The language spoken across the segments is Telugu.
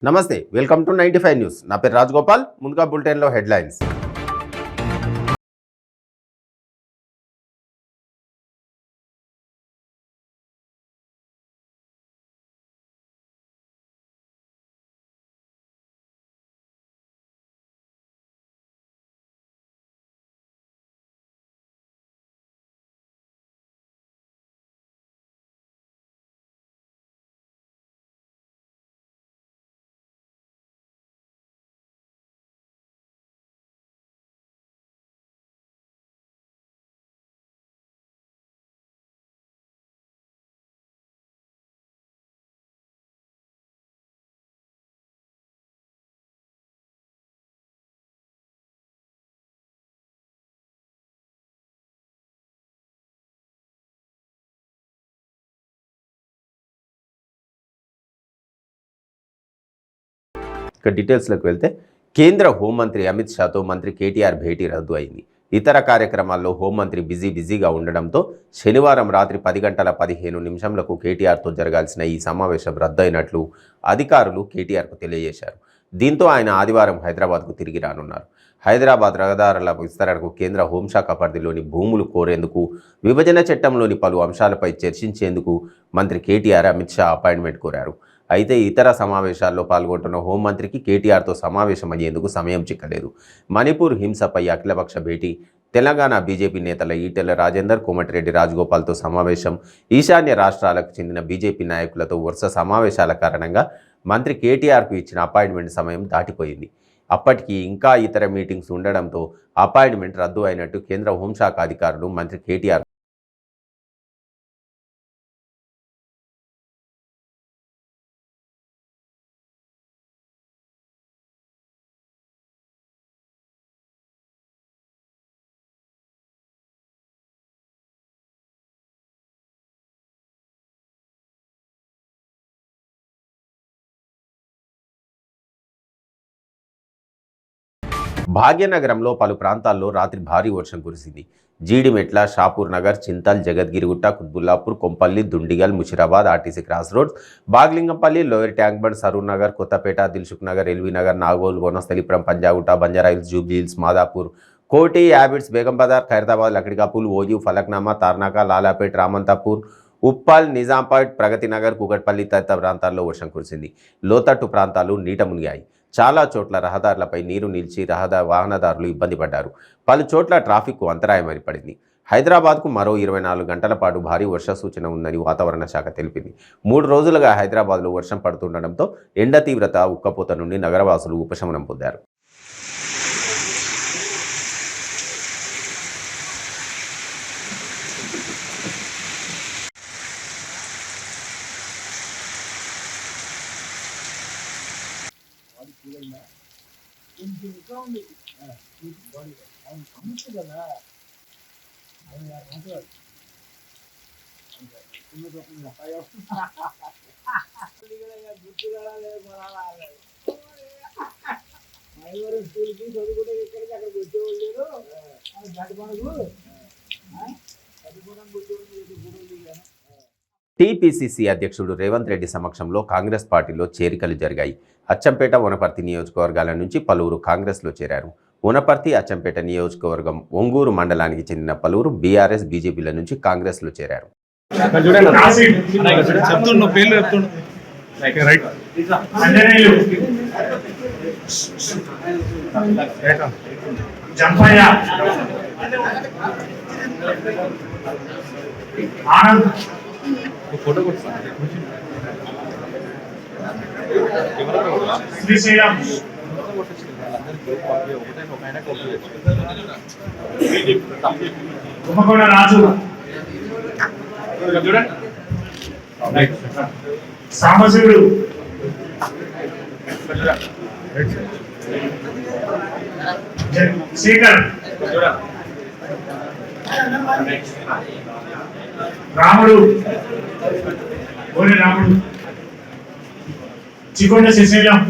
నమస్తే, వెల్కమ్ టు 95 న్యూస్. నా పేరు రాజగోపాల్. ముందుగా బులెటిన్లో హెడ్లైన్స్. ఇక డీటెయిల్స్లోకి వెళ్తే కేంద్ర హోంమంత్రి అమిత్ షాతో మంత్రి కేటీఆర్ భేటీ రద్దు అయింది. ఇతర కార్యక్రమాల్లో హోంమంత్రి బిజీగా ఉండడంతో శనివారం రాత్రి 10:15 కేటీఆర్తో జరగాల్సిన ఈ సమావేశం రద్దయినట్లు అధికారులు కేటీఆర్కు తెలియజేశారు. దీంతో ఆయన ఆదివారం హైదరాబాద్కు తిరిగి రానున్నారు. హైదరాబాద్ రహదారుల విస్తరణకు కేంద్ర హోంశాఖ పరిధిలోని భూములు కోరేందుకు, విభజన చట్టంలోని పలు అంశాలపై చర్చించేందుకు మంత్రి కేటీఆర్ అమిత్ షా అపాయింట్మెంట్ కోరారు. అయితే ఇతర సమావేశాల్లో పాల్గొంటున్న హోంమంత్రికి కేటీఆర్తో సమావేశమయ్యేందుకు సమయం చిక్కలేదు. మణిపూర్ హింసపై అఖిలపక్ష భేటీ, తెలంగాణ బీజేపీ నేతల ఈటెల రాజేందర్, కోమటిరెడ్డి రాజగోపాల్తో సమావేశం, ఈశాన్య రాష్ట్రాలకు చెందిన బీజేపీ నాయకులతో వరుస సమావేశాల కారణంగా మంత్రి కేటీఆర్కు ఇచ్చిన అపాయింట్మెంట్ సమయం దాటిపోయింది. అప్పటికి ఇంకా ఇతర మీటింగ్స్ ఉండడంతో అపాయింట్మెంట్ రద్దు అయినట్టు కేంద్ర హోంశాఖ అధికారులు మంత్రి కేటీఆర్ భాగ్యనగరంలో పలు ప్రాంతాల్లో రాత్రి భారీ వర్షం కురిసింది. Jeedimetla, Shapur Nagar, Chintal, Jagadgirigutta, Quthbullapur, Kompally, Dundigal, Musheerabad, RTC Cross Roads, Baglingampally, Lower Tank Bund, Saroor Nagar, Kothapet, Dilsukh Nagar, LB Nagar, Nagole, Vanasthalipuram, Panjagutta, Banjara Hills, Jubilee Hills, Madhapur, Koti, Abids, Begum Bazaar, Khairatabad, Lakdikapul, OU, Falaknuma, Tarnaka, Lalapet, Ramanthapur, Uppal, Nizampet, Pragathi Nagar, Kukatpally తదితర ప్రాంతాల్లో వర్షం కురిసింది. లోతట్టు ప్రాంతాలు నీట మునిగాయి. చాలా చోట్ల రహదారులపై నీరు నిలిచి వాహనదారులు ఇబ్బంది పడ్డారు. పలు చోట్ల ట్రాఫిక్కు అంతరాయం ఏర్పడింది. హైదరాబాద్కు మరో 24 గంటల పాటు భారీ వర్ష సూచన ఉందని వాతావరణ శాఖ తెలిపింది. 3 రోజులుగా హైదరాబాద్లో వర్షం పడుతుండటంతో ఎండ తీవ్రత, ఉక్కపోత నుండి నగరవాసులు ఉపశమనం పొందారు. టీపీసీసీ అధ్యక్షుడు రేవంత్ రెడ్డి సమక్షంలో కాంగ్రెస్ పార్టీలో చేరికలు జరిగాయి. అచ్చంపేట, వనపర్తి నియోజకవర్గాల నుంచి పలువురు కాంగ్రెస్లో చేరారు. వనపర్తి, అచ్చంపేట నియోజకవర్గం, ఒంగూరు మండలానికి చెందిన పలువురు బీఆర్ఎస్, బీజేపీల నుంచి కాంగ్రెస్లో చేరారు. శ్రీశైలం, కుంభకోణ రాజు, సాంబశివుడు, శేఖర్, రాముడు, ఓరి రాముడు, చికొండ శ్రీశైలం,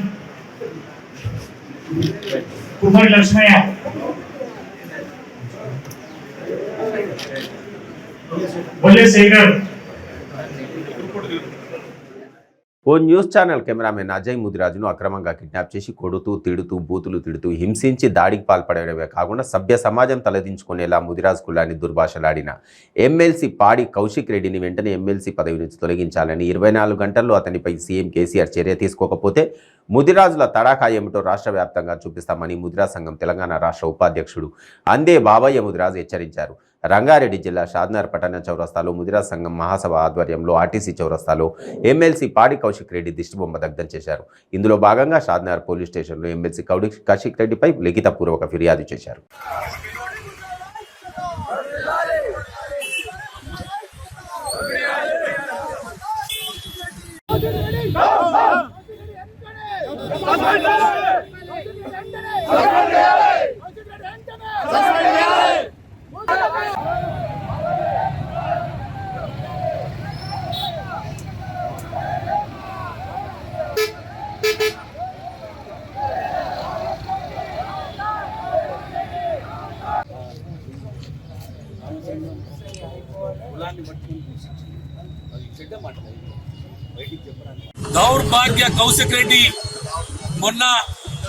కుమారి లక్ష్మయ్య, బొల్లె శేఖర్, ఓ న్యూస్ ఛానల్ కెమెరామెన్ అజయ్ ముదిరాజును అక్రమంగా కిడ్నాప్ చేసి కొడుతూ తిడుతూ బూతులు తిడుతూ హింసించి దాడికి పాల్పడమే కాకుండా సభ్య సమాజం తలదించుకునేలా ముదిరాజ్ కులాన్ని దుర్భాషలాడిన ఎమ్మెల్సీ పాడి కౌశిక్ రెడ్డిని వెంటనే ఎమ్మెల్సీ పదవి నుంచి తొలగించాలని 24 గంటల్లో అతనిపై సీఎం కేసీఆర్ చర్య తీసుకోకపోతే ముదిరాజుల తడాఖా ఏమిటో రాష్ట్ర వ్యాప్తంగా చూపిస్తామని ముదిరాజ్ సంఘం తెలంగాణ రాష్ట్ర ఉపాధ్యక్షుడు అందే బాబయ్య ముదిరాజ్ హెచ్చరించారు. రంగారెడ్డి జిల్లా షాద్నగర్ పట్టణ చౌరస్తాలో ముదిరాజ్ సంఘం మహాసభ ఆధ్వర్యంలో ఆర్టీసీ చౌరస్తాలో ఎమ్మెల్సీ పాడి కౌశిక్ రెడ్డి దిష్టిబొమ్మ దగ్ధం చేశారు. ఇందులో భాగంగా షాద్నగర్ పోలీస్ స్టేషన్లో ఎమ్మెల్సీ కౌశిక్ రెడ్డిపై లిఖితపూర్వక ఫిర్యాదు చేశారు. దౌర్భాగ్య కౌశిక్ రెడ్డి మొన్న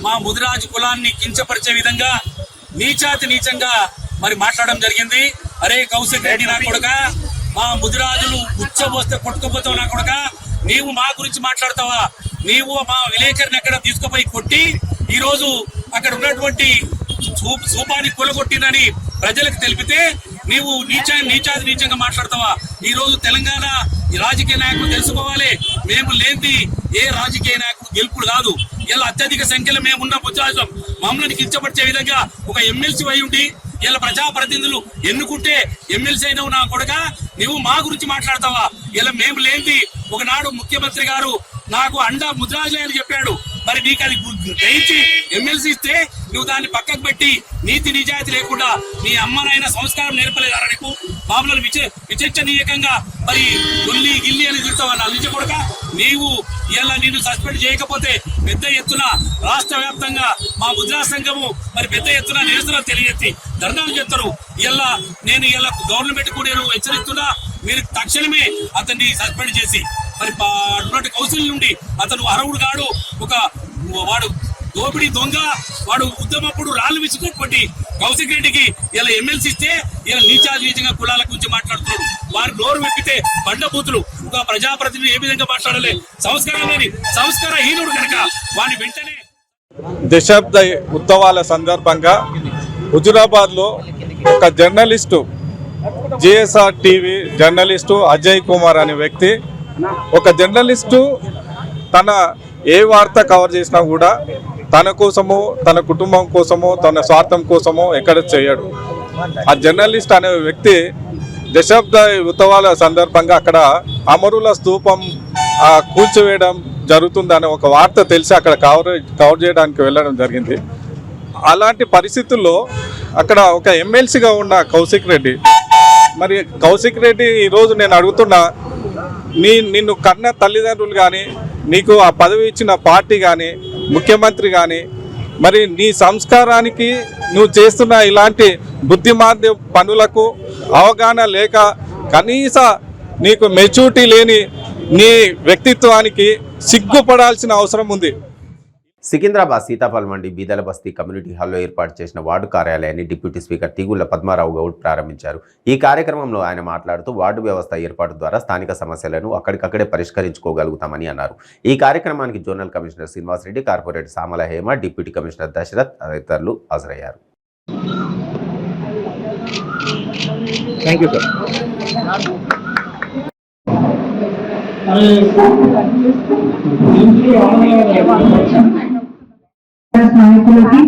మా ముదిరాజు కులాన్ని కించపరిచే విధంగా నీచంగా మరి మాట్లాడడం జరిగింది. అరే కౌశిక్ రెడ్డి నా కొడుక, మా ముదిరాజులు ఉచ్చబోస్తే కొట్టుకుపోతావు నా కొడుక, నీవు మా గురించి మాట్లాడతావా? నీవు మా విలేకరిని ఎక్కడ తీసుకుపోయి కొట్టి ఈ రోజు అక్కడ ఉన్నటువంటి సూపాన్ని కొలగొట్టినని ప్రజలకు తెలిపితే నీవు నీచంగా మాట్లాడతావా? ఈ రోజు తెలంగాణ రాజకీయ నాయకులు తెలుసుకోవాలి, మేము లేని ఏ రాజకీయ నాయకుడు గెలుపుడు కాదు. ఇలా అత్యధిక సంఖ్యలో మేమున్న ముద్రాజం మమ్మల్ని కించపరిచే విధంగా ఒక ఎమ్మెల్సీ అయి ఉండి ఇలా ప్రజాప్రతినిధులు ఎన్నుకుంటే ఎమ్మెల్సీ అయినవు నా కొడుక, నువ్వు మా గురించి మాట్లాడతావా? ఇలా మేము లేని ఒకనాడు ముఖ్యమంత్రి గారు నాకు అండా ముద్రాజులే అని చెప్పాడు. మరి నీకు అది గ్రహించి ఎమ్మెల్సీ ఇస్తే నువ్వు దాన్ని పక్కకు పెట్టి నీతి నిజాయితీ లేకుండా నీ అమ్మనైనా సంస్కారం నేర్పలేదారా? నీకు మామూలు విచక్షణీయంగా మరి గిల్లి అని తిడతావా? నా నిజ కొడుక, నీవు ఇలా నిన్ను సస్పెండ్ చేయకపోతే పెద్ద ఎత్తున రాష్ట్ర వ్యాప్తంగా మా ముద్రా సంఘము మరి పెద్ద ఎత్తున నిరసన తెలియజేసి ధర్నాలు చేస్తారు. నేను గవర్నమెంట్ కూడా నేను హెచ్చరిస్తున్నా, మీరు తక్షణమే అతన్ని సస్పెండ్ చేసి మరి అటువంటి కౌన్సిల్ నుండి అతను అర్హుడు కాడు, వాడు దోపిడీ దొంగ, వాడు ఉద్యమప్పుడు రాళ్ళు విసుకొట్టి కౌశిక్ రెడ్డికి ఇలా ఎమ్మెల్సీ ఇస్తే ఇలా నీచంగా కులాల గురించి మాట్లాడుతున్నాడు. వారు నోరు వెప్పితే బండబూతులు ఒక ప్రజాప్రతినిధి ఏ విధంగా మాట్లాడాలి? సంస్కారం లేని సంస్కారహీనుడు కనుక వాడిని వెంటనే. దశాబ్ద ఉత్సవాల సందర్భంగా హుజురాబాద్లో ఒక journalist, GSR TV journalist Ajay Kumar అనే వ్యక్తి, ఒక జర్నలిస్టు తన ఏ వార్త కవర్ చేసినా కూడా తన కోసమో తన కుటుంబం కోసమో తన స్వార్థం కోసమో ఎక్కడ చేయడు. ఆ జర్నలిస్ట్ అనే వ్యక్తి దశాబ్ద ఉత్సవాల సందర్భంగా అక్కడ అమరుల స్తూపం కూల్చివేయడం జరుగుతుందనే ఒక వార్త తెలిసి అక్కడ కవర్ చేయడానికి వెళ్ళడం జరిగింది. అలాంటి పరిస్థితుల్లో అక్కడ ఒక ఎమ్మెల్సీగా ఉన్న కౌశిక్ రెడ్డి, మరి కౌశిక్ రెడ్డి ఈరోజు నేను అడుగుతున్నా, నిన్ను కన్న తల్లిదండ్రులు కానీ, నీకు ఆ పదవి ఇచ్చిన పార్టీ కానీ, ముఖ్యమంత్రి కానీ, మరి నీ సంస్కారానికి నువ్వు చేస్తున్న ఇలాంటి బుద్ధిమాంద్య పనులకు అవగాహన లేక, కనీస నీకు మెచ్యూరిటీ లేని నీ వ్యక్తిత్వానికి సిగ్గుపడాల్సిన అవసరం ఉంది. సికింద్రాబాద్ సీతాఫల్ మండి బీదల బస్తీ కమ్యూనిటీ హాల్లో ఏర్పాటు చేసిన వార్డు కార్యాలయాన్ని డిప్యూటీ స్పీకర్ తిగుళ్ల పద్మారావు గౌడ్ ప్రారంభించారు. ఈ కార్యక్రమంలో ఆయన మాట్లాడుతూ వార్డు వ్యవస్థ ఏర్పాటు ద్వారా స్థానిక సమస్యలను అక్కడికక్కడే పరిష్కరించుకోగలుగుతామని అన్నారు. ఈ కార్యక్రమానికి zonal commissioner Srinivasa Reddy, corporator Samala Hema, deputy commissioner Dasharath తదితరులు హాజరయ్యారు. నాయకులకి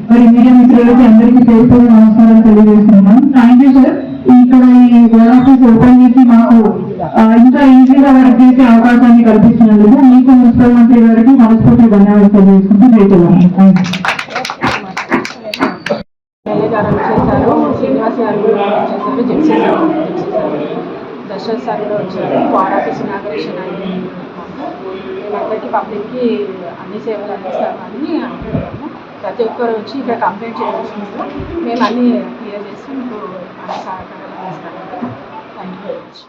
మరి మీడియా మిత్రులకి అందరికీ పేరు నమస్కారాలు తెలియజేస్తున్నాం. Thank you sir. ఇక్కడ ఈ వార్డ్ ఆఫీస్ ఓపెన్ చేసి మాకు ఇంకా ఈజీగా వర్క్ చేసే అవకాశాన్ని కల్పించినందుకు మీకు మున్సిపల్ మంత్రి గారికి మనస్ఫూర్తి ధన్యవాదాలు తెలియజేసుకుంటూ చేస్తున్నాం. శ్రీనివాస్ గారు వచ్చేసారు, జెడ్సీ దశరథ్ సార్ కూడా వచ్చారు. వార్డ్ ఆఫీస్ ఇనాగరేషన్ అయింది. మేమందరికీ పబ్లిక్కి అన్ని సేవలు అందిస్తామని అనుకుంటున్నాము. ప్రతి ఒక్కరు వచ్చి ఇక్కడ కంప్లైంట్ చేయాల్సింది, మేము అన్నీ క్లియర్ చేసి మీకు అన్ని సహకారాలు అందిస్తామండి. Thank you very much.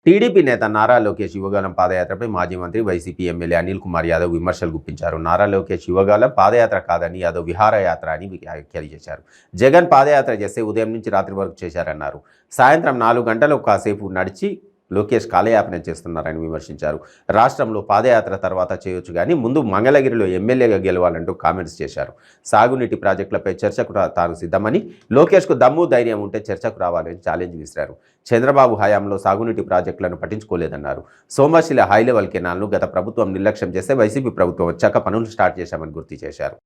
TDP నేత నారా లోకేష్ యువగాలం పాదయాత్రపై మాజీ మంత్రి వైసీపీ ఎమ్మెల్యే అనిల్ కుమార్ యాదవ్ విమర్శలు గుప్పించారు. నారా లోకేష్ యువగాలం పాదయాత్ర కాదని యాదవ్ విహారయాత్ర అని వ్యాఖ్యలు చేశారు. జగన్ పాదయాత్ర చేస్తే ఉదయం నుంచి రాత్రి వరకు చేశారన్నారు. సాయంత్రం 4 గంటలు కాసేపు నడిచి లోకేష్ కాలయాపన చేస్తున్నారని విమర్శించారు. రాష్ట్రంలో పాదయాత్ర తర్వాత చేయొచ్చు కానీ ముందు మంగళగిరిలో ఎమ్మెల్యేగా గెలవాలంటూ కామెంట్స్ చేశారు. సాగునీటి ప్రాజెక్టులపై చర్చకు తాను సిద్ధమని, లోకేష్కు దమ్ము ధైర్యం ఉంటే చర్చకు రావాలని ఛాలెంజ్ విసిరారు. చంద్రబాబు హయాంలో సాగునీటి ప్రాజెక్టులను పట్టించుకోలేదన్నారు. సోమశిల హైలెవెల్ కెనాల్ను గత ప్రభుత్వం నిర్లక్ష్యం చేస్తే వైసీపీ ప్రభుత్వం వచ్చాక పనులు స్టార్ట్ చేశామని గుర్తు చేశారు.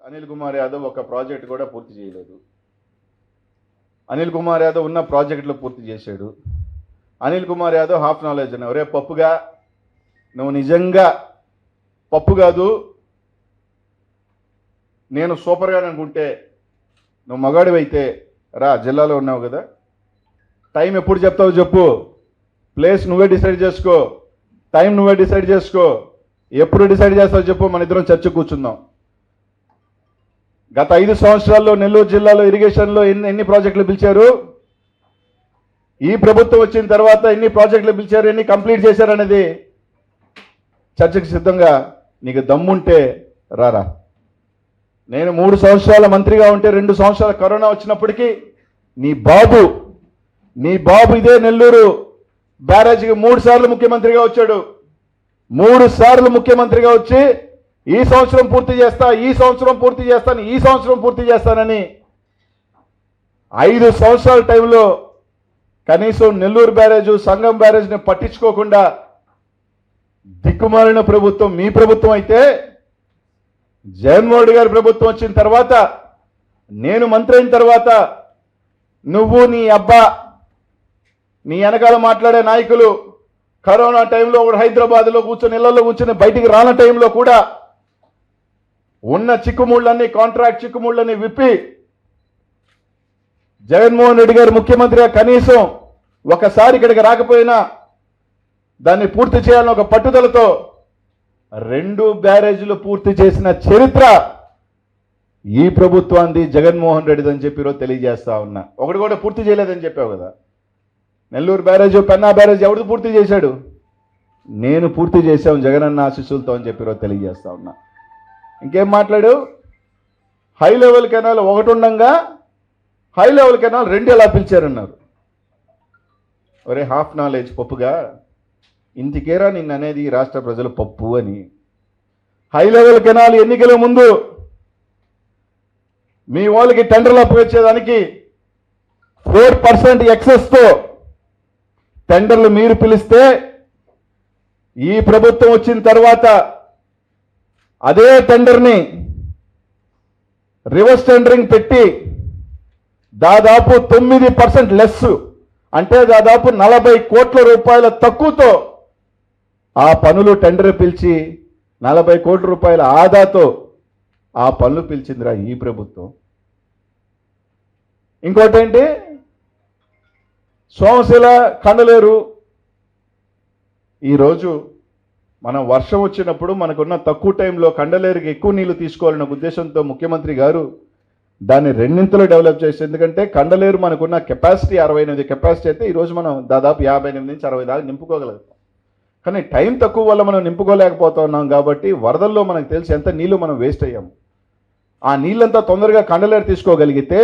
అనిల్ కుమార్ యాదవ్ ఒక ప్రాజెక్ట్ కూడా పూర్తి చేయలేదు. అనిల్ కుమార్ యాదవ్ ఉన్న ప్రాజెక్టులు పూర్తి చేశాడు. అనిల్ కుమార్ యాదవ్ హాఫ్ నాలెడ్జ్ అన్న, ఒరే పప్పుగా నువ్వు నిజంగా పప్పు కాదు, నేను సూపర్గా అనుకుంటే నువ్వు మగాడివైతే రా, జిల్లాలో ఉన్నావు కదా, టైం ఎప్పుడు చెప్తావు చెప్పు, ప్లేస్ నువ్వే డిసైడ్ చేసుకో, టైం నువ్వే డిసైడ్ చేసుకో, ఎప్పుడు డిసైడ్ చేస్తావు చెప్పు, మన ఇద్దరం చర్చ కూర్చుందాం. గత 5 సంవత్సరాల్లో నెల్లూరు జిల్లాలో ఇరిగేషన్లో ఎన్ని ప్రాజెక్టులు పిలిచారు, ఈ ప్రభుత్వం వచ్చిన తర్వాత ఎన్ని ప్రాజెక్టులు పిలిచారు, ఎన్ని కంప్లీట్ చేశారనేది చర్చకు సిద్ధంగా. నీకు దమ్ముంటే రారా. నేను 3 సంవత్సరాల మంత్రిగా ఉంటే 2 సంవత్సరాల కరోనా వచ్చినప్పటికీ నీ బాబు ఇదే నెల్లూరు బ్యారేజ్కి 3 సార్లు ముఖ్యమంత్రిగా వచ్చాడు. 3 సార్లు ముఖ్యమంత్రిగా వచ్చి ఈ సంవత్సరం పూర్తి చేస్తా, ఈ సంవత్సరం పూర్తి చేస్తాను, ఈ సంవత్సరం పూర్తి చేస్తానని 5 సంవత్సరాల టైంలో కనీసం నెల్లూరు బ్యారేజ్, సంగం బ్యారేజ్ని పట్టించుకోకుండా దిక్కుమాలిన ప్రభుత్వం మీ ప్రభుత్వం అయితే, జగన్మోహన్ రెడ్డి గారి ప్రభుత్వం వచ్చిన తర్వాత, నేను మంత్రి అయిన తర్వాత, నువ్వు నీ అబ్బా నీ వెనకాల మాట్లాడే నాయకులు కరోనా టైంలో ఒకడు హైదరాబాద్లో కూర్చొని ఇళ్లలో కూర్చొని బయటికి రాని టైంలో కూడా ఉన్న చిక్కుముళ్ళన్నీ, కాంట్రాక్ట్ చిక్కుముళ్ళన్నీ విప్పి జగన్మోహన్ రెడ్డి గారు ముఖ్యమంత్రిగా కనీసం ఒకసారి ఇక్కడికి రాకపోయినా దాన్ని పూర్తి చేయాలని ఒక పట్టుదలతో 2 బ్యారేజీలు పూర్తి చేసిన చరిత్ర ఈ ప్రభుత్వాన్ని జగన్మోహన్ రెడ్డిది అని చెప్పి ఈరోజు తెలియజేస్తా ఉన్నా. ఒకటి కూడా పూర్తి చేయలేదని చెప్పావు కదా. నెల్లూరు బ్యారేజ్, పెన్నా బ్యారేజ్ ఎవడు పూర్తి చేశాడు? నేను పూర్తి చేశాం జగనన్న ఆశీస్సులతో అని చెప్పి ఈరోజు తెలియజేస్తా ఉన్నా. ఇంకేం మాట్లాడు? హై లెవెల్ కెనాల్ ఒకటి ఉండగా హై లెవెల్ కెనాల్ 2 ఎలా పిలిచారన్నారు. ఒరే హాఫ్ నాలెడ్జ్ పప్పుగా, ఇంటికేరా నిన్న అనేది ఈ రాష్ట్ర ప్రజలు పప్పు అని. హై లెవెల్ కెనాల్ ఎన్నికల ముందు మీ వాళ్ళకి టెండర్లు అప్పగించేదానికి 4% ఎక్సెస్తో టెండర్లు మీరు పిలిస్తే, ఈ ప్రభుత్వం వచ్చిన తర్వాత అదే టెండర్ని రివర్స్ టెండరింగ్ పెట్టి దాదాపు 9% లెస్, అంటే దాదాపు 40 కోట్ల రూపాయల తక్కువతో ఆ పనులు టెండర్ పిలిచి 40 కోట్ల రూపాయల ఆదాతో ఆ పనులు పిలిచిందిరా ఈ ప్రభుత్వం. ఇంకోటేంటి, సోమశిల, కండలేరు. ఈరోజు మనం వర్షం వచ్చినప్పుడు మనకున్న తక్కువ టైంలో కండలేరుకి ఎక్కువ నీళ్లు తీసుకోవాలన్న ఉద్దేశంతో ముఖ్యమంత్రి గారు దాన్ని 2 డెవలప్ చేసి, ఎందుకంటే కండలేరు మనకున్న కెపాసిటీ 68 కెపాసిటీ అయితే ఈరోజు మనం దాదాపు 58 నుంచి 60 దాకా నింపుకోగలుగుతాం. కానీ టైం తక్కువ వల్ల మనం నింపుకోలేకపోతున్నాం. కాబట్టి వరదల్లో మనకు తెలిసి ఎంత నీళ్లు మనం వేస్ట్ అయ్యాము. ఆ నీళ్ళంతా తొందరగా కండలేరు తీసుకోగలిగితే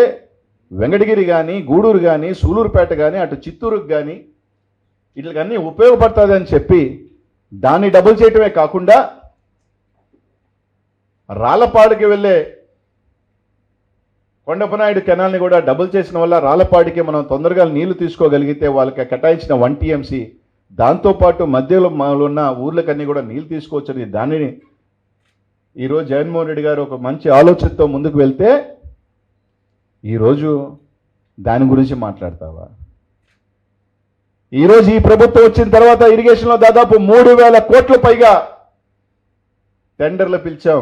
వెంకటగిరి కానీ, గూడూరు కానీ, సూలూరుపేట కానీ, అటు చిత్తూరుకు కానీ వీటికన్నీ ఉపయోగపడుతుంది అని చెప్పి దాన్ని డబుల్ చేయటమే కాకుండా రాళ్లపాడుకి వెళ్ళే కొండపనాయుడు కెనాల్ని కూడా డబుల్ చేసిన వల్ల రాళ్లపాడికి మనం తొందరగా నీళ్లు తీసుకోగలిగితే వాళ్ళకి కేటాయించిన 1 TMC, దాంతోపాటు మధ్యలో ఉన్న ఊర్లకన్నీ కూడా నీళ్ళు తీసుకోవచ్చని దానిని ఈరోజు జగన్మోహన్ రెడ్డి గారు ఒక మంచి ఆలోచనతో ముందుకు వెళ్తే ఈరోజు దాని గురించి మాట్లాడతావా? ఈరోజు ఈ ప్రభుత్వం వచ్చిన తర్వాత ఇరిగేషన్లో దాదాపు 3,000 కోట్ల పైగా టెండర్లు పిలిచాం.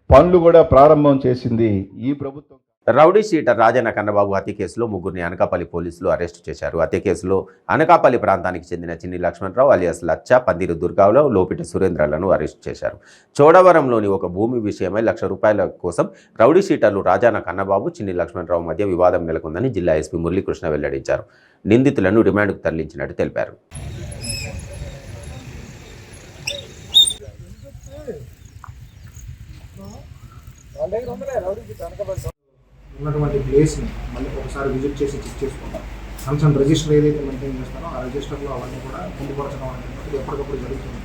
పనులు కూడా ప్రారంభం చేసింది ఈ ప్రభుత్వం. రౌడీ షీటర్ రాజన్న కన్నబాబు హత్య కేసులో 3గురిని అనకాపల్లి పోలీసులు అరెస్టు చేశారు. హత్య కేసులో అనకాపల్లి ప్రాంతానికి చెందిన చిన్ని లక్ష్మణరావు అలియాస్ లచ్చ, పందిరు దుర్గావులో లోపిట సురేంద్రలను అరెస్టు చేశారు. చోడవరంలోని ఒక భూమి విషయమై ₹1,00,000 కోసం రౌడీ షీటర్లు రాజన్న కన్నబాబు, చిన్ని లక్ష్మణరావు మధ్య వివాదం నెలకొందని జిల్లా ఎస్పీ మురళీకృష్ణ వెల్లడించారు. నిందితులను రిమాండ్కు తరలించినట్టు తెలిపారు. ఉన్నటువంటి ప్లేస్ని మళ్ళీ ఒకసారి విజిట్ చేసి చెక్ చేసుకుంటాం. కన్సర్న్ రిజిస్టర్ ఏదైతే మెయింటైన్ చేస్తారో ఆ రిజిస్టర్లో అవన్నీ కూడా పొందుపరచడం అనేది ఎప్పటికప్పుడు జరుగుతుంది.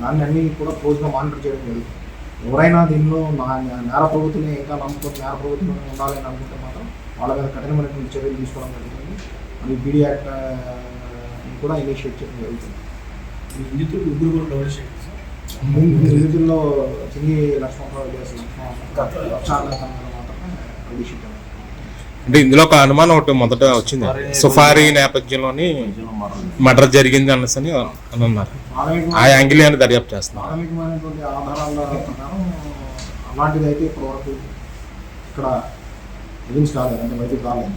దాన్ని అన్నీ కూడా క్లోజ్గా మానిటర్ చేయడం జరుగుతుంది. ఎవరైనా దీనిలో నేర ప్రవృత్తిని ఇంకా నమ్ముకొని నేర ప్రవృత్తిలో ఉండాలని అనుకుంటే మాత్రం వాళ్ళ మీద కఠినమైనటువంటి చర్యలు తీసుకోవడం జరుగుతుంది. మళ్ళీ పీడీ యాక్ట్ కూడా ఇనిషియేట్ చేయడం జరుగుతుంది. నిందితుల్లో చింగి లక్ష్మణరావు అంటే ఇందులో ఒక అనుమానం ఒకటి మొదట వచ్చింది, సుఫారీ నేపథ్యంలోని మర్డర్ జరిగింది అనేసి అని అన్నారు. ఆ యాంగిల్ అని దర్యాప్తు చేస్తున్నారు. ప్రాథమికమైనటువంటి ఆధారాల ప్రకారం అలాంటిది అయితే ఇప్పటివరకు ఇక్కడ ఎవిడెన్స్ కాలేదు, అంటే బయటకు రాలేదు.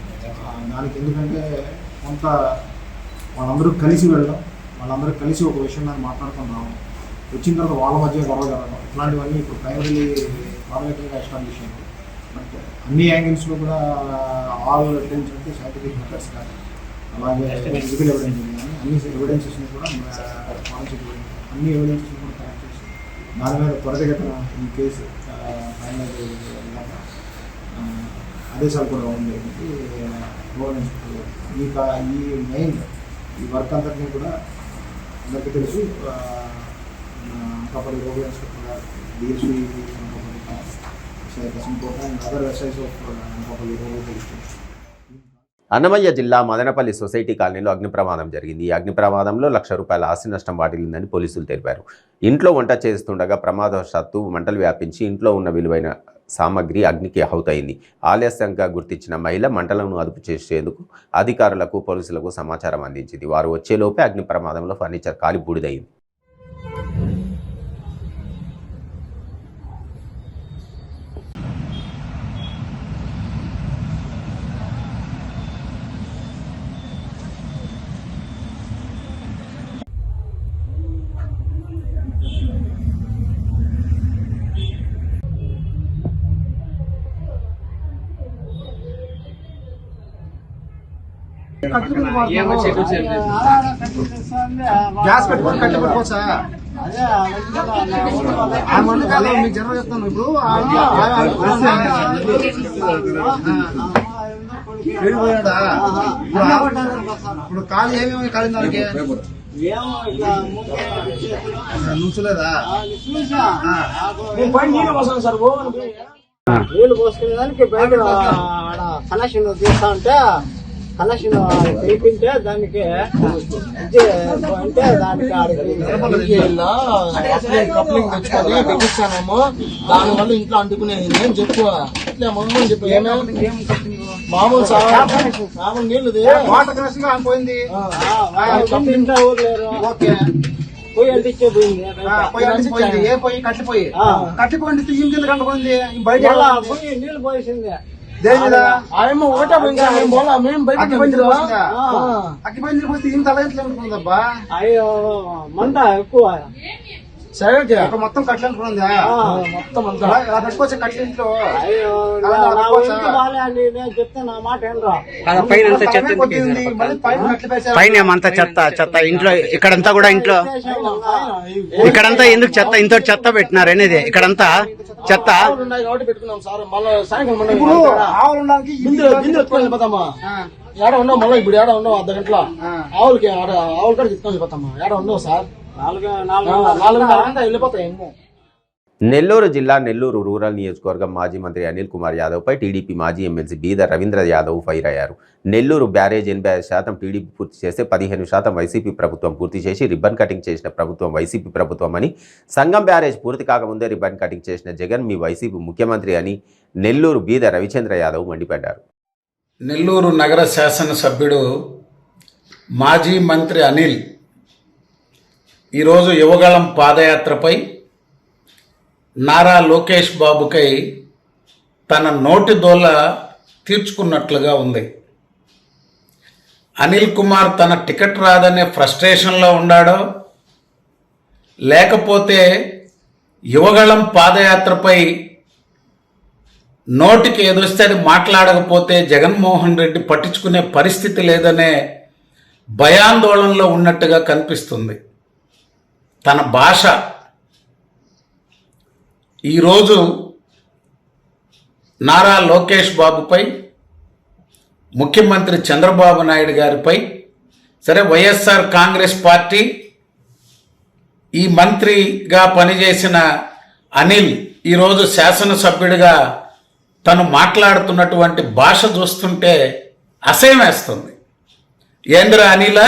దానికి ఎందుకంటే కొంత వాళ్ళందరూ కలిసి వెళ్ళడం, వాళ్ళందరూ కలిసి ఒక విషయం దాన్ని మాట్లాడుకొని రావడం, వచ్చిన తర్వాత వాళ్ళ మధ్య గొడవ జరగడం, ఇట్లాంటివన్నీ ఇప్పుడు ప్రాథమికంగా ఎస్టాబ్లిష్ అయ్యింది. బట్ అన్ని యాంగిల్స్లో కూడా ఆల్ ఎవిడెన్స్ అంటే సైంటిఫిక్ మెథడ్స్ కానీ అలాగే ఫిజికల్ ఎవిడెన్స్ కానీ అన్ని ఎవిడెన్సెస్ని కూడా అన్ని ఎవిడెన్సెస్ని కూడా కలెక్ట్ చేసి దాని మీద త్వరితగతిన ఈ కేసు ఫైనలైజ్ అయ్యే విధంగా ఆదేశాలు కూడా ఉంది. గవర్నమెంట్ ఈ మెయిన్ ఈ వర్క్ అంతటినీ కూడా అందరికీ తెలుసు. అనకాపల్లి రోడ్డు ఇన్స్పెక్టర్ గారు, DSP other SIs of Anakapalli road police. Annamayya జిల్లా మదనపల్లి సొసైటీ కాలనీలో అగ్ని ప్రమాదం జరిగింది. ఈ అగ్ని ప్రమాదంలో ₹1,00,000 ఆస్తి నష్టం వాటిల్లిందని పోలీసులు తెలిపారు. ఇంట్లో వంట చేస్తుండగా ప్రమాదవశాత్తు మంటలు వ్యాపించి ఇంట్లో ఉన్న విలువైన సామగ్రి అగ్నికి ఆహుతైంది. ఆలస్యంగా గుర్తించిన మహిళ మంటలను అదుపు చేసేందుకు అధికారులకు, పోలీసులకు సమాచారం అందించింది. వారు వచ్చేలోపే అగ్ని ప్రమాదంలో ఫర్నిచర్ కాలి బూడిదైంది. గ్యాస్ పెట్టుకొని కట్టె పెట్టుకోవచ్చా? మీకు జనరల్ చెప్తాను. ఇప్పుడు వెళ్ళిపోయాడా? ఇప్పుడు కాలు ఏమేమి కాలింది దానికి నుంచలేదా? నీళ్ళు పోసుకునే దానికి బయట కనెక్షన్ తీస్తా ఉంటే కనెక్షన్ చేయింటే దానికి అంటే దానికి కప్లింగ్ తెచ్చుకొని పెట్టిస్తానేమో, దానివల్ల ఇంట్లో అంటుకునేది నేను చెప్పు ఇట్లా మమ్మల్ని చెప్పు. మామూలు మామూలు నీళ్ళు వాటర్ కనెక్షన్ పోయింది. ఇంట్లో ఊర్లేరు. ఓకే పొయ్యి అంటించే పోయింది. ఏ పొయ్యి? కట్టిపోయి కట్టిపోయింది. తీయం కింద కంటుపోయింది. బయట పొయ్యి నీళ్ళు పోసింది. ఆయమ్మ ఒకటే మేము బయట అగ్గిపోయింది పోతే ఇంత అలగట్లేదబ్బా. అయ్యో మంట ఎక్కువ మొత్తం కట్లు అనుకున్నా మొత్తం అంతా పెట్టుకోవచ్చు కట్టింట్లో. చెప్తే నా మాట ఏంట్రా పైన ఏమంతా చెత్త ఇంట్లో ఇక్కడంతా కూడా ఇంట్లో ఇక్కడంతా ఎందుకు చెత్త ఇంత చెత్త పెట్టినారు అనేది ఇక్కడంతా చెత్త పెట్టుకున్నాం సార్. మళ్ళీ సాయంత్రం ఏడ ఉన్నావు మళ్ళీ ఇప్పుడు ఏడ ఉన్నావు అర్ధ గంటల ఆవులకి ఆవుల కాడ తీసుకొని పోతామా? ఏడ ఉన్నావు సార్? 4:30 వెళ్ళిపోతాయి. నెల్లూరు జిల్లా నెల్లూరు రూరల్ నియోజకవర్గం మాజీ మంత్రి అనిల్ కుమార్ యాదవ్పై టీడీపీ మాజీ ఎమ్మెల్సీ బీదర్ రవీంద్ర యాదవ్ ఫైర్ అయ్యారు. నెల్లూరు బ్యారేజ్ 85% టీడీపీ పూర్తి చేస్తే 15% వైసీపీ ప్రభుత్వం పూర్తి చేసి రిబ్బన్ కటింగ్ చేసిన ప్రభుత్వం వైసీపీ ప్రభుత్వం అని, సంగం బ్యారేజ్ పూర్తి కాకముందే రిబ్బన్ కటింగ్ చేసిన జగన్ మీ వైసీపీ ముఖ్యమంత్రి అని నెల్లూరు బీదర్ రవిచంద్ర యాదవ్ మండిపడ్డారు. నెల్లూరు నగర శాసనసభ్యుడు మాజీ మంత్రి అనిల్ ఈరోజు యువగళం పాదయాత్రపై నారా లోకేష్ బాబుకై తన నోటి దోల తీర్చుకున్నట్లుగా ఉంది. అనిల్ కుమార్ తన టికెట్ రాదనే ఫ్రస్ట్రేషన్లో ఉన్నాడో, లేకపోతే యువగళం పాదయాత్రపై నోటికి ఏదొస్తే అది మాట్లాడకపోతే జగన్మోహన్ రెడ్డి పట్టించుకునే పరిస్థితి లేదనే భయాందోళనలో ఉన్నట్టుగా కనిపిస్తుంది. తన భాష ఈరోజు నారా లోకేష్ బాబుపై, ముఖ్యమంత్రి చంద్రబాబు నాయుడు గారిపై, సరే వైఎస్ఆర్ కాంగ్రెస్ పార్టీ ఈ మంత్రిగా పనిచేసిన అనిల్ ఈరోజు శాసనసభ్యుడిగా తను మాట్లాడుతున్నటువంటి భాష చూస్తుంటే అసహ్యం వేస్తుంది. ఏంద్రా అనిల,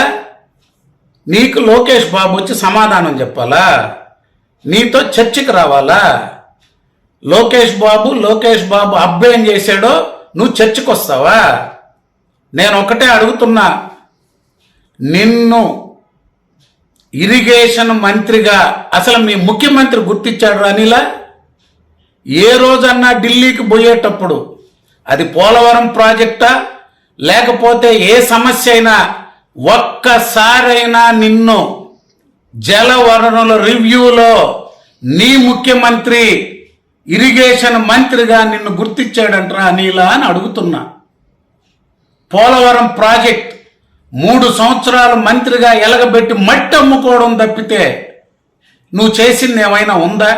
నీకు లోకేష్ బాబు వచ్చి సమాధానం చెప్పాలా? నీతో చర్చకు రావాలా? లోకేష్ బాబు అబ్బేం చేశాడో నువ్వు చర్చకు వస్తావా? నేను ఒకటే అడుగుతున్నా, నిన్ను ఇరిగేషన్ మంత్రిగా అసలు మీ ముఖ్యమంత్రి గుర్తించాడు అనిలా? ఏ రోజన్నా ఢిల్లీకి పోయేటప్పుడు అది పోలవరం ప్రాజెక్టా లేకపోతే ఏ సమస్య అయినా ఒక్కసారైనా నిన్ను జలవనరుల రివ్యూలో నీ ముఖ్యమంత్రి ఇరిగేషన్ మంత్రిగా నిన్ను గుర్తించాడంటరా అనిలా అని అడుగుతున్నా. పోలవరం ప్రాజెక్ట్ 3 సంవత్సరాలు మంత్రిగా ఎలగబెట్టి మట్టి అమ్ముకోవడం తప్పితే నువ్వు చేసింది ఏమైనా ఉందా?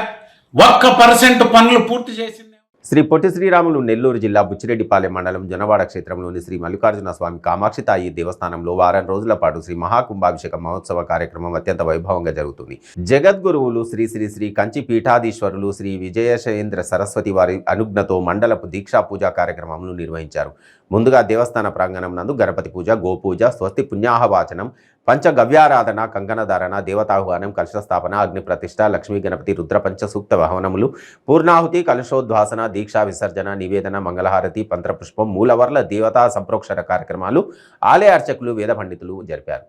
1% పనులు పూర్తి చేసింది. శ్రీ పొట్టి శ్రీరాములు నెల్లూరు జిల్లా బుచ్చిరెడ్డిపాలెం మండలం జొన్నవాడ క్షేత్రంలోని శ్రీ మల్లికార్జున స్వామి కామాక్షి తాయి దేవస్థానంలో వారం రోజుల పాటు శ్రీ మహాకుంభాభిషేక మహోత్సవ కార్యక్రమం అత్యంత వైభవంగా జరుగుతుంది. జగద్గురువులు శ్రీ శ్రీ శ్రీ కంచి పీఠాధీశ్వరులు శ్రీ విజయశేంద్ర సరస్వతి వారి అనుజ్ఞతో మండలపు దీక్షా పూజా కార్యక్రమాలను నిర్వహించారు. ముందుగా దేవస్థాన ప్రాంగణం నందు గణపతి పూజ, గోపూజ, స్వస్తి పుణ్యాహవాచనం, పంచగవ్యారాధన, కంకణధారణ, దేవతాహ్వానం, కలశస్థాపన, అగ్ని ప్రతిష్ఠ, లక్ష్మీ గణపతి రుద్ర పంచ సూక్త వహనములు, పూర్ణాహుతి, కలశోద్వాసన, దీక్షా విసర్జన, నివేదన, మంగళహారతి, పంత్రపుష్పం, మూలవర్ల దేవతా సంప్రోక్షణ కార్యక్రమాలు ఆలయ అర్చకులు, వేద పండితులు జరిపారు.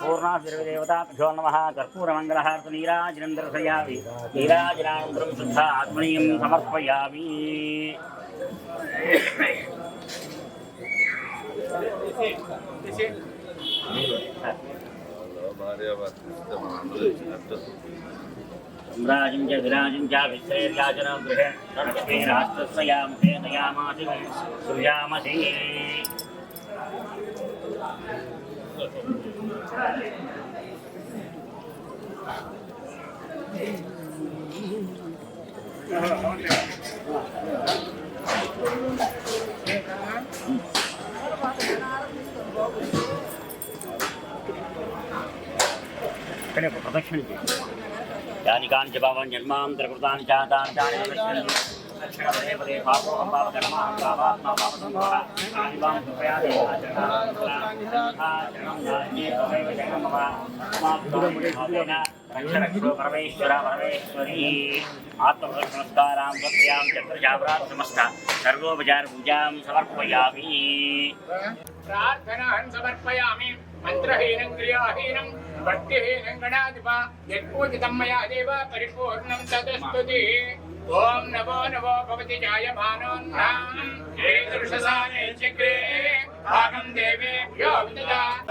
పూర్ణాదేవతాభ్యో నమః. కర్పూరమంగళహారతి నీరాజనం దర్శయామి. నీరాజనానంతరం శుద్ధ ఆత్మనీయం సమర్పయామి. सम्राजं च विराजं च विश्रेर्याजनं गृहे तदस्मै राष्ट्रस्य मुखे नयामासि सुयामसि. प्रदक्षिण यानि कानि च पावानि जन्मान्तरकृतानि च तानि तानि प्रदक्षिणन्ति. दक्षिणपदे पदे पापोऽहं पापकर्माहं पापात्मा पापसम्भवः. तानि वां कृपया रक्षरक्षो परमेश्वर परमेश्वरी. आत्मनमस्कारां तस्यां चक्रजावरात् समस्त सर्वोपचारपूजां समर्पयामि. प्रार्थनां समर्पयामि. मंत्रहीनं क्रियाहीनं भक्तिहीनं गणाधिप यत्पूजितं मया देव परिपूर्णं तदस्तुति. ओम नमो नमो भवति जायमानोऽह्नाम् ईदृशसाने चक्रे भागं देवेभ्यो विददात्.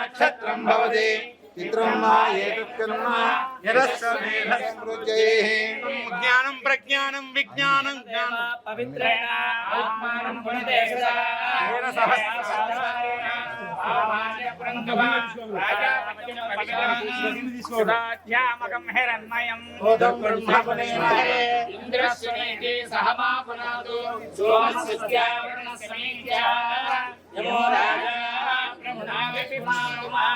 नक्षत्रं भवति ज्ञानं प्रज्ञानं विज्ञानं पवित्रेण आत्मानं पुण्यदेशदा राजामकं हिरण्मयं इन्द्रस्वनेति सहमापनादो सोमस्यावरणस्मीत्या यमो राजा ब्रह्मणाविमानुमा.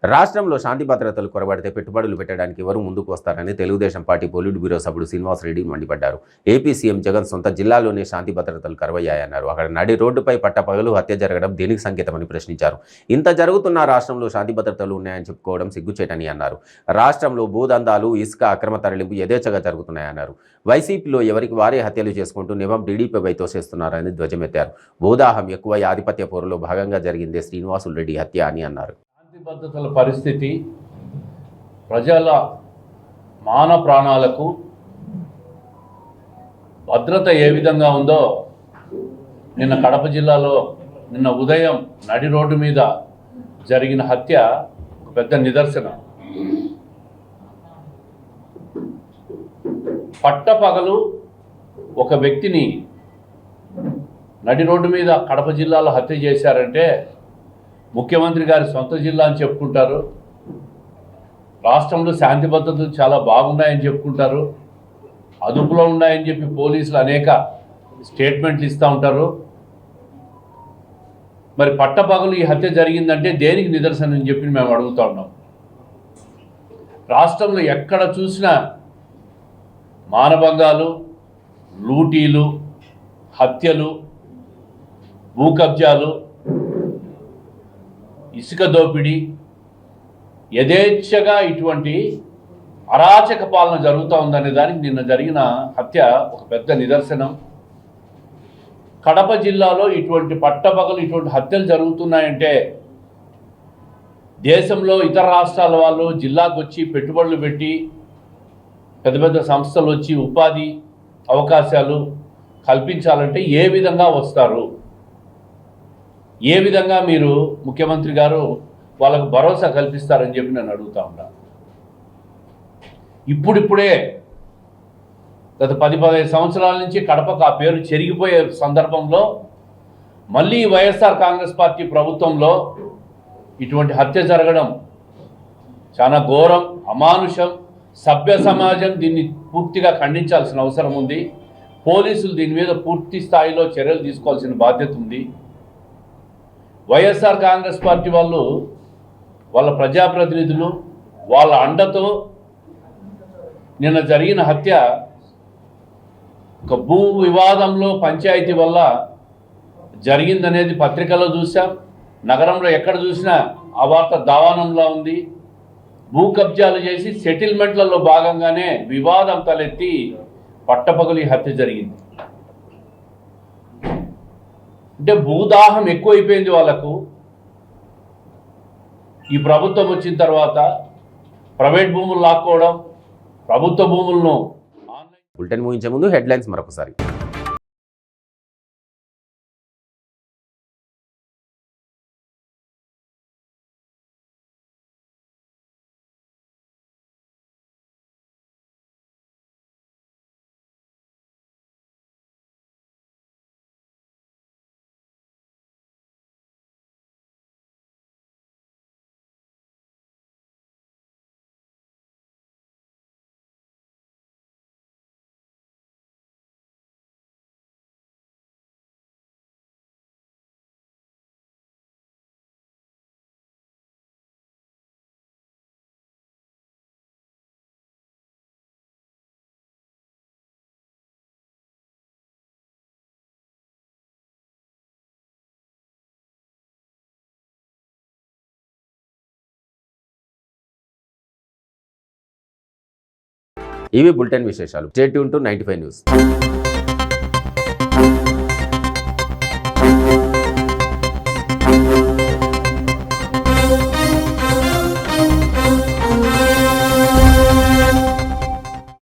రాష్ట్రంలో శాంతి భద్రతలు కొరబడితే పెట్టుబడులు పెట్టడానికి ఎవరు ముందుకు వస్తారని తెలుగుదేశం పార్టీ పొలిట్ బ్యూరో సభ్యుడు శ్రీనివాసరెడ్డి మండిపడ్డారు. ఏపీ సీఎం జగన్ సొంత జిల్లాలోనే శాంతి భద్రతలు కరువయ్యాయన్నారు. అక్కడ నడి రోడ్డుపై పట్టపగలు హత్య జరగడం దేనికి సంకేతమని ప్రశ్నించారు. ఇంత జరుగుతున్న రాష్ట్రంలో శాంతి భద్రతలు ఉన్నాయని చెప్పుకోవడం సిగ్గుచేటని అన్నారు. రాష్ట్రంలో భూదందాలు, ఇసుక అక్రమ తరలింపు యథేచ్ఛగా జరుగుతున్నాయన్నారు. వైసీపీలో ఎవరికి వారే హత్యలు చేసుకుంటూ నివం టీడీపీపై తోసేస్తున్నారని ధ్వజమెత్తారు. భూదాహం ఎక్కువ ఆధిపత్య పోరులో భాగంగా జరిగిందే శ్రీనివాసులరెడ్డి హత్య అని అన్నారు. భద్రతల పరిస్థితి, ప్రజల మాన ప్రాణాలకు భద్రత ఏ విధంగా ఉందో నిన్న కడప జిల్లాలో నిన్న ఉదయం నడి రోడ్డు మీద జరిగిన హత్య ఒక పెద్ద నిదర్శనం. పట్టపగలు ఒక వ్యక్తిని నడి రోడ్డు మీద కడప జిల్లాలో హత్య చేశారంటే ముఖ్యమంత్రి గారి సొంత జిల్లా అని చెప్పుకుంటారు, రాష్ట్రంలో శాంతి భద్రతలు చాలా బాగున్నాయని చెప్పుకుంటారు, అదుపులో ఉన్నాయని చెప్పి పోలీసులు అనేక స్టేట్మెంట్లు ఇస్తూ ఉంటారు. మరి పట్టపగలు ఈ హత్య జరిగిందంటే దేనికి నిదర్శనం అని చెప్పి మేము అడుగుతూ ఉన్నాం. రాష్ట్రంలో ఎక్కడ చూసినా మానభంగాలు, లూటీలు, హత్యలు, భూ కబ్జాలు, ఇసుక దోపిడీ, యథేచ్ఛగా ఇటువంటి అరాచక పాలన జరుగుతూ ఉందనే దానికి నిన్న జరిగిన హత్య ఒక పెద్ద నిదర్శనం. కడప జిల్లాలో ఇటువంటి పట్టపగలు ఇటువంటి హత్యలు జరుగుతున్నాయంటే దేశంలో ఇతర రాష్ట్రాల వాళ్ళు జిల్లాకు వచ్చి పెట్టుబడులు పెట్టి పెద్ద పెద్ద సంస్థలు వచ్చి ఉపాధి అవకాశాలు కల్పించాలంటే ఏ విధంగా వస్తారు, ఏ విధంగా మీరు ముఖ్యమంత్రి గారు వాళ్ళకు భరోసా కల్పిస్తారని చెప్పి నేను అడుగుతా ఉన్నా. ఇప్పుడిప్పుడే గత 10-15 సంవత్సరాల నుంచి కడపకు ఆ పేరు చెరిగిపోయే సందర్భంలో మళ్ళీ వైఎస్ఆర్ కాంగ్రెస్ పార్టీ ప్రభుత్వంలో ఇటువంటి హత్య జరగడం చాలా ఘోరం, అమానుషం. సభ్య సమాజం దీన్ని పూర్తిగా ఖండించాల్సిన అవసరం ఉంది. పోలీసులు దీని మీద పూర్తి స్థాయిలో చర్యలు తీసుకోవాల్సిన బాధ్యత ఉంది. వైఎస్ఆర్ కాంగ్రెస్ పార్టీ వాళ్ళు వాళ్ళ ప్రజాప్రతినిధులు వాళ్ళ అండతో నిన్న జరిగిన హత్య ఒక భూ వివాదంలో పంచాయతీ వల్ల జరిగిందనేది పత్రికలో చూసాం, నగరంలో ఎక్కడ చూసినా ఆ వార్త దావానంలో ఉంది. భూ కబ్జాలు చేసి సెటిల్మెంట్లలో భాగంగానే వివాదం తలెత్తి పట్టపగలి హత్య జరిగింది. అంటే భూదాహం ఎక్కువైపోయింది వాళ్ళకు. ఈ ప్రభుత్వం వచ్చిన తర్వాత ప్రైవేట్ భూములు లాక్కోవడం, ప్రభుత్వ భూములను బులెటిన్ ముగించే ముందు హెడ్లైన్స్ మరొకసారి. ఇవి బులెటిన్ విశేషాలు. Stay tune to 95 news.